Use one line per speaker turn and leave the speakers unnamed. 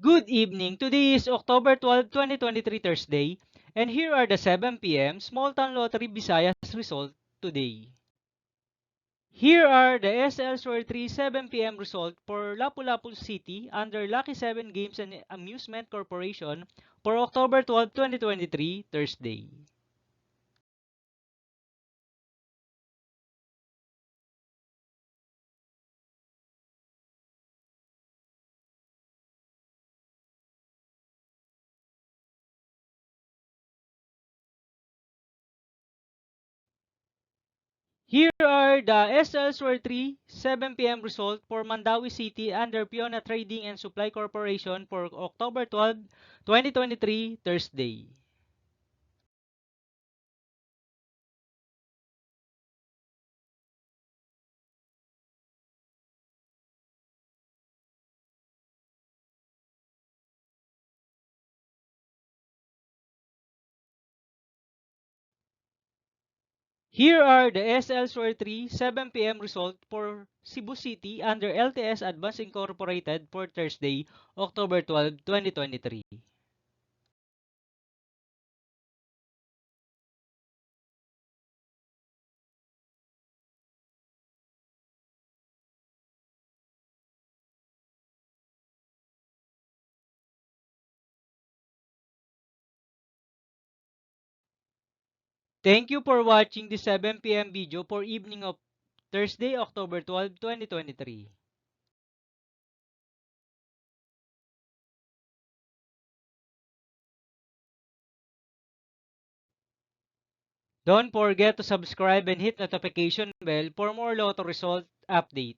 Good evening. Today is October 12, 2023, Thursday, and here are the 7 p.m. Small Town Lottery Visayas result today. Here are the SL Store 3 7 p.m. result for Lapu-Lapu City under Lucky 7 Games and Amusement Corporation for October 12, 2023, Thursday. Here are the SL Store 3 7 p.m. result for Mandawi City under Fiona Trading and Supply Corporation for October 12, 2023, Thursday. Here are the SL Store 3 7 p.m. result for Cebu City under LTS Advance Incorporated for Thursday, October 12, 2023. Thank you for watching the 7 p.m. video for evening of Thursday, October 12, 2023. Don't forget to subscribe and hit notification bell for more lotto result update.